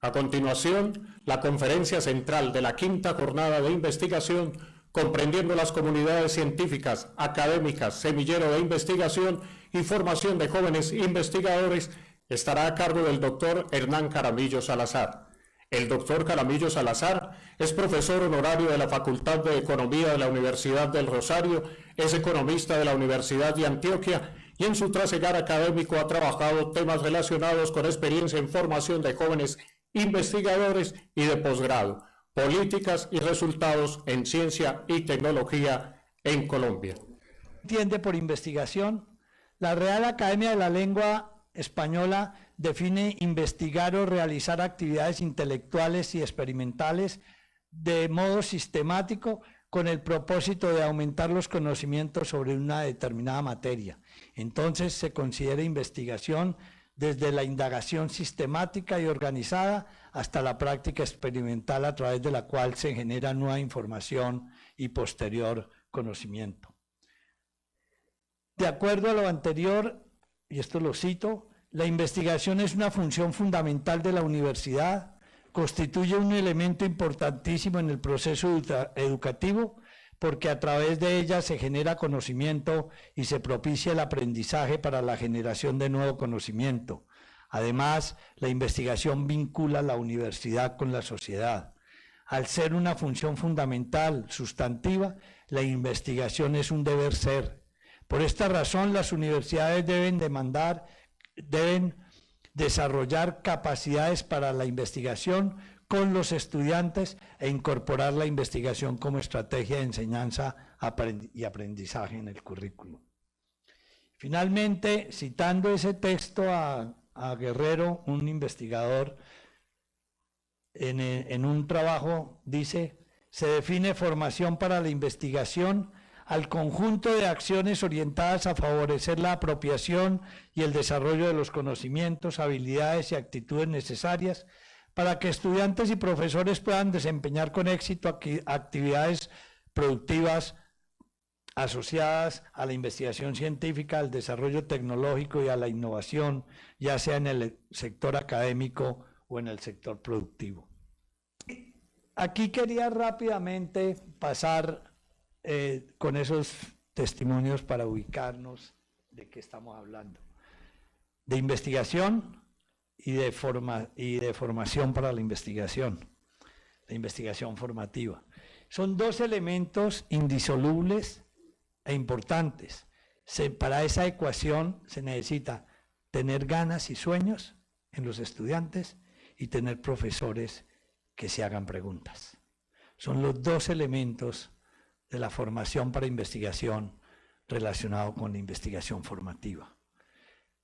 A continuación, la conferencia central de la quinta jornada de investigación, comprendiendo las comunidades científicas, académicas, semillero de investigación y formación de jóvenes investigadores, estará a cargo del doctor Hernán Caramillo Salazar. El doctor Caramillo Salazar es profesor honorario de la Facultad de Economía de la Universidad del Rosario, es economista de la Universidad de Antioquia y en su trasegar académico ha trabajado temas relacionados con experiencia en formación de jóvenes investigadores y de posgrado, políticas y resultados en ciencia y tecnología en Colombia. Entiende por investigación. La Real Academia de la Lengua Española define investigar o realizar actividades intelectuales y experimentales de modo sistemático con el propósito de aumentar los conocimientos sobre una determinada materia. Entonces se considera investigación desde la indagación sistemática y organizada hasta la práctica experimental a través de la cual se genera nueva información y posterior conocimiento. De acuerdo a lo anterior, y esto lo cito, la investigación es una función fundamental de la universidad, constituye un elemento importantísimo en el proceso educativo, porque a través de ella se genera conocimiento y se propicia el aprendizaje para la generación de nuevo conocimiento. Además, la investigación vincula la universidad con la sociedad. Al ser una función fundamental, sustantiva, la investigación es un deber ser. Por esta razón, las universidades deben desarrollar capacidades para la investigación con los estudiantes e incorporar la investigación como estrategia de enseñanza y aprendizaje en el currículo. Finalmente, citando ese texto a Guerrero, un investigador, en un trabajo dice: se define formación para la investigación al conjunto de acciones orientadas a favorecer la apropiación y el desarrollo de los conocimientos, habilidades y actitudes necesarias para que estudiantes y profesores puedan desempeñar con éxito actividades productivas asociadas a la investigación científica, al desarrollo tecnológico y a la innovación, ya sea en el sector académico o en el sector productivo. Aquí quería rápidamente pasar con esos testimonios para ubicarnos de qué estamos hablando. De investigación y de formación para la investigación formativa. Son dos elementos indisolubles e importantes. Para esa ecuación se necesita tener ganas y sueños en los estudiantes y tener profesores que se hagan preguntas. Son los dos elementos de la formación para investigación relacionado con la investigación formativa.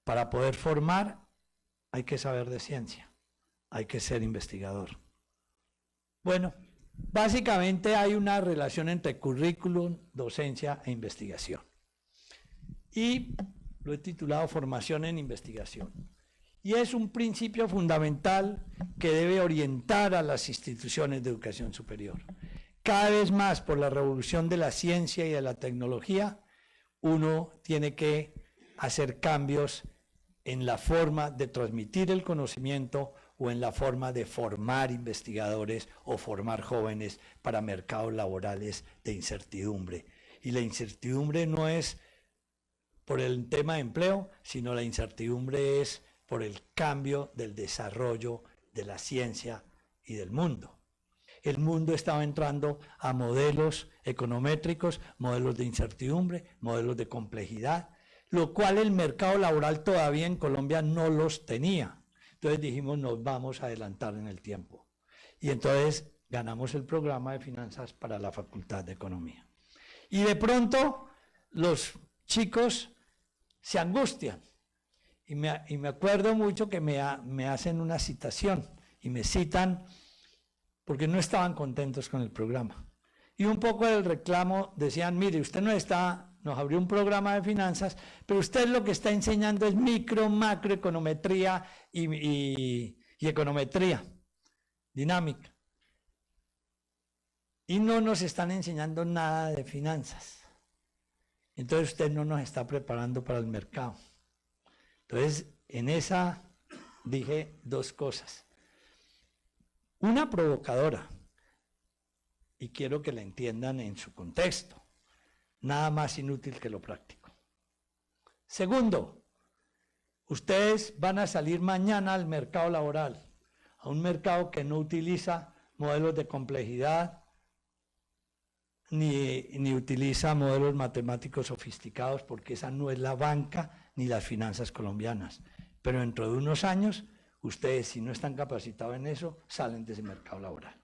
Para poder formar hay que saber de ciencia, hay que ser investigador. Bueno, básicamente hay una relación entre currículum, docencia e investigación. Y lo he titulado Formación en Investigación. Y es un principio fundamental que debe orientar a las instituciones de educación superior. Cada vez más, por la revolución de la ciencia y de la tecnología, uno tiene que hacer cambios en la forma de transmitir el conocimiento o en la forma de formar investigadores o formar jóvenes para mercados laborales de incertidumbre. Y la incertidumbre no es por el tema de empleo, sino la incertidumbre es por el cambio del desarrollo de la ciencia y del mundo. El mundo estaba entrando a modelos econométricos, modelos de incertidumbre, modelos de complejidad, lo cual el mercado laboral todavía en Colombia no los tenía. Entonces dijimos, nos vamos a adelantar en el tiempo. Y entonces ganamos el programa de finanzas para la Facultad de Economía. Y de pronto los chicos se angustian. Y me acuerdo mucho que me hacen una citación y me citan porque no estaban contentos con el programa. Y un poco del reclamo decían, mire, usted nos abrió un programa de finanzas, pero usted lo que está enseñando es micro, macroeconometría y econometría dinámica. Y no nos están enseñando nada de finanzas. Entonces usted no nos está preparando para el mercado. Entonces, en esa dije dos cosas. Una provocadora, y quiero que la entiendan en su contexto, nada más inútil que lo práctico. Segundo, ustedes van a salir mañana al mercado laboral, a un mercado que no utiliza modelos de complejidad, ni utiliza modelos matemáticos sofisticados, porque esa no es la banca ni las finanzas colombianas. Pero dentro de unos años, ustedes, si no están capacitados en eso, salen de ese mercado laboral.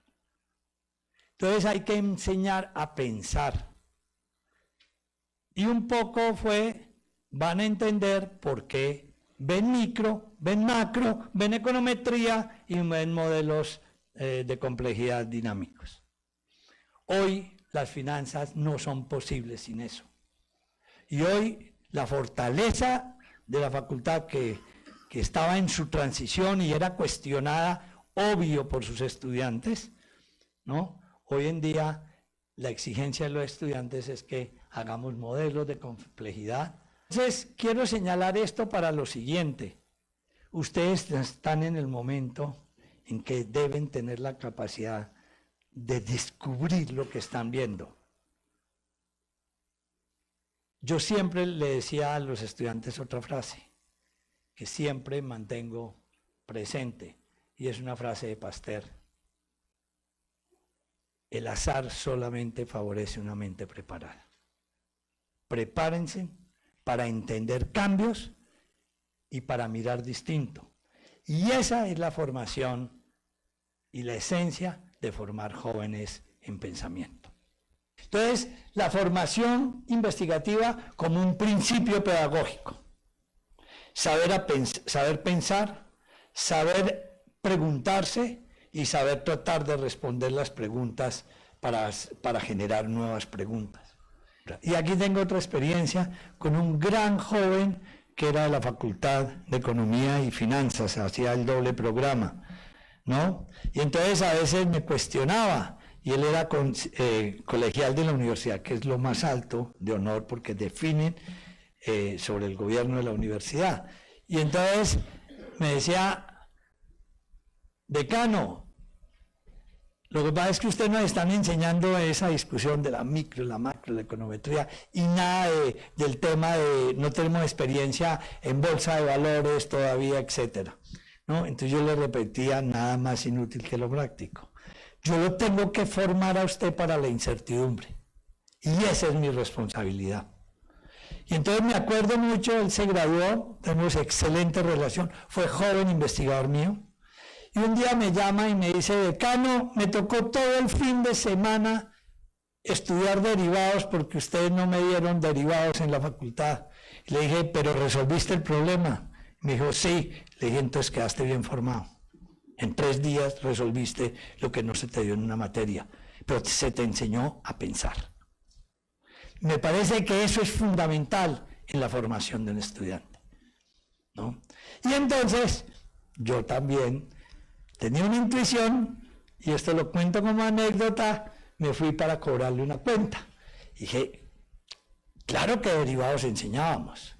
Entonces hay que enseñar a pensar. Y un poco van a entender por qué ven micro, ven macro, ven econometría y ven modelos de complejidad dinámicos. Hoy las finanzas no son posibles sin eso. Y hoy la fortaleza de la facultad que estaba en su transición y era cuestionada, obvio, por sus estudiantes, ¿no? Hoy en día la exigencia de los estudiantes es que hagamos modelos de complejidad. Entonces, quiero señalar esto para lo siguiente. Ustedes están en el momento en que deben tener la capacidad de descubrir lo que están viendo. Yo siempre le decía a los estudiantes otra frase, que siempre mantengo presente, y es una frase de Pasteur. El azar solamente favorece una mente preparada. Prepárense para entender cambios y para mirar distinto. Y esa es la formación y la esencia de formar jóvenes en pensamiento. Entonces, la formación investigativa como un principio pedagógico. Saber pensar, saber preguntarse y saber tratar de responder las preguntas para generar nuevas preguntas. Y aquí tengo otra experiencia con un gran joven que era de la Facultad de Economía y Finanzas, hacía el doble programa, ¿no? Y entonces a veces me cuestionaba, y él era colegial de la universidad, que es lo más alto de honor porque definen sobre el gobierno de la universidad. Y entonces me decía, decano, lo que pasa es que ustedes nos están enseñando esa discusión de la micro, la macro, la econometría, y nada del tema de no tenemos experiencia en bolsa de valores todavía, etcétera, ¿no? Entonces yo le repetía, nada más inútil que lo práctico. Yo lo tengo que formar a usted para la incertidumbre, y esa es mi responsabilidad. Y entonces me acuerdo mucho, él se graduó, tenemos excelente relación, fue joven investigador mío, y un día me llama y me dice, decano, me tocó todo el fin de semana estudiar derivados porque ustedes no me dieron derivados en la facultad. Y le dije, ¿pero resolviste el problema? Me dijo, sí. Le dije, entonces quedaste bien formado. En 3 días resolviste lo que no se te dio en una materia, pero se te enseñó a pensar. Me parece que eso es fundamental en la formación de un estudiante, ¿no? Y entonces, yo también tenía una intuición, y esto lo cuento como anécdota, me fui para cobrarle una cuenta. Y dije, claro que derivados enseñábamos.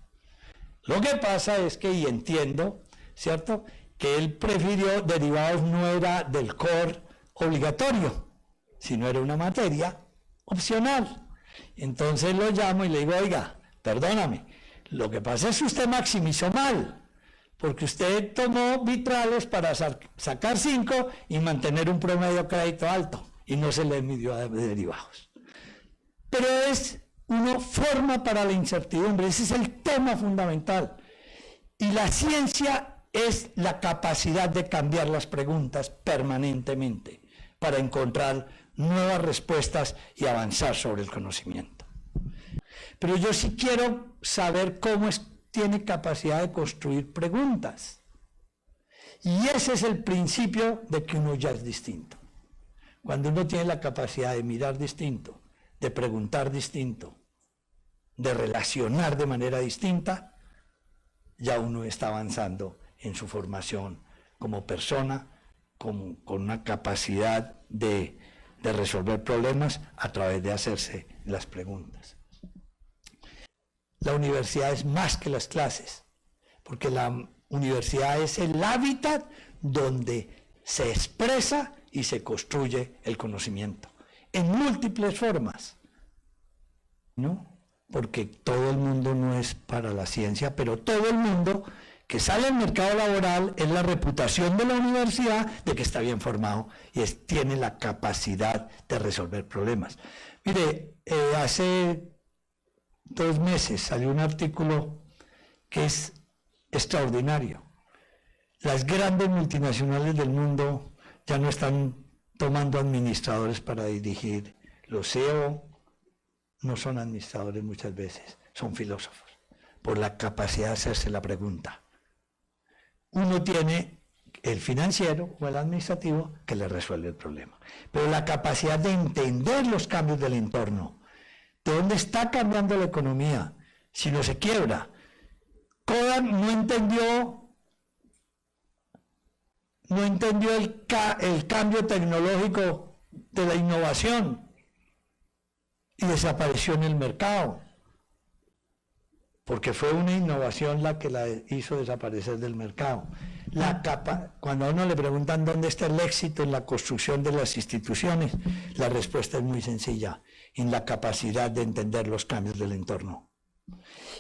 Lo que pasa es que, y entiendo, ¿cierto?, que él prefirió derivados no era del core obligatorio, sino era una materia opcional. Entonces lo llamo y le digo, oiga, perdóname, lo que pasa es que usted maximizó mal, porque usted tomó vitrales para sacar 5 y mantener un promedio de crédito alto, y no se le midió a derivados. Pero uno forma para la incertidumbre, ese es el tema fundamental. Y la ciencia es la capacidad de cambiar las preguntas permanentemente para encontrar nuevas respuestas y avanzar sobre el conocimiento. Pero yo sí quiero saber cómo tiene capacidad de construir preguntas. Y ese es el principio de que uno ya es distinto. Cuando uno tiene la capacidad de mirar distinto, de preguntar distinto, de relacionar de manera distinta, ya uno está avanzando en su formación como persona, con una capacidad de resolver problemas a través de hacerse las preguntas. La universidad es más que las clases, porque la universidad es el hábitat donde se expresa y se construye el conocimiento en múltiples formas, ¿no? Porque todo el mundo no es para la ciencia, pero todo el mundo que sale al mercado laboral es la reputación de la universidad de que está bien formado y tiene la capacidad de resolver problemas. Mire, hace 2 meses salió un artículo que es extraordinario. Las grandes multinacionales del mundo ya no están tomando administradores para dirigir. Los CEO no son administradores muchas veces, son filósofos, por la capacidad de hacerse la pregunta. Uno tiene el financiero o el administrativo que le resuelve el problema, pero la capacidad de entender los cambios del entorno, de dónde está cambiando la economía, si no se quiebra. Kodak no entendió el cambio tecnológico de la innovación y desapareció en el mercado, porque fue una innovación la que la hizo desaparecer del mercado. Cuando a uno le preguntan dónde está el éxito en la construcción de las instituciones, la respuesta es muy sencilla: en la capacidad de entender los cambios del entorno.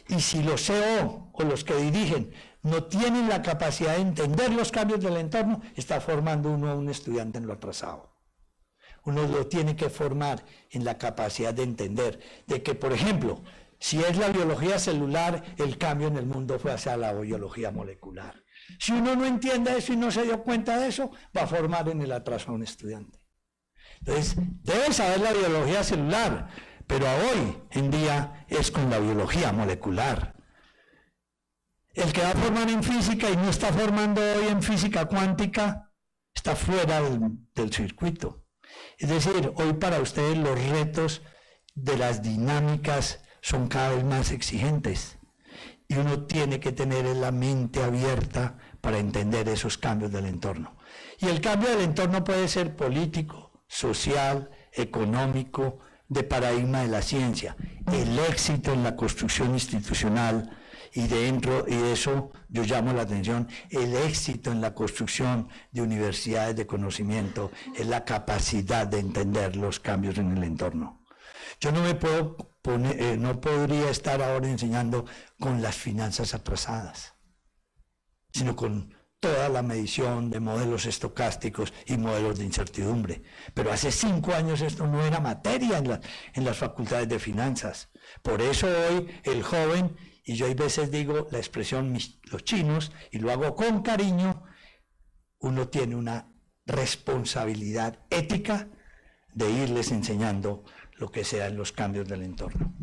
Y si los CEO o los que dirigen no tienen la capacidad de entender los cambios del entorno, está formando uno a un estudiante en lo atrasado. Uno lo tiene que formar en la capacidad de entender de que, por ejemplo, si es la biología celular, el cambio en el mundo fue hacia la biología molecular. Si uno no entiende eso y no se dio cuenta de eso, va a formar en el atraso a un estudiante. Entonces, debe saber la biología celular, pero hoy en día es con la biología molecular. El que va a formar en física y no está formando hoy en física cuántica, está fuera del circuito. Es decir, hoy para ustedes los retos de las dinámicas son cada vez más exigentes y uno tiene que tener la mente abierta para entender esos cambios del entorno. Y el cambio del entorno puede ser político, social, económico, de paradigma de la ciencia. El éxito en la construcción institucional y de eso yo llamo la atención, el éxito en la construcción de universidades de conocimiento es la capacidad de entender los cambios en el entorno. Yo no podría estar ahora enseñando con las finanzas atrasadas, sino con toda la medición de modelos estocásticos y modelos de incertidumbre. Pero hace 5 años esto no era materia en las facultades de finanzas. Por eso hoy el joven, y yo a veces digo la expresión los chinos, y lo hago con cariño, uno tiene una responsabilidad ética de irles enseñando lo que sean los cambios del entorno.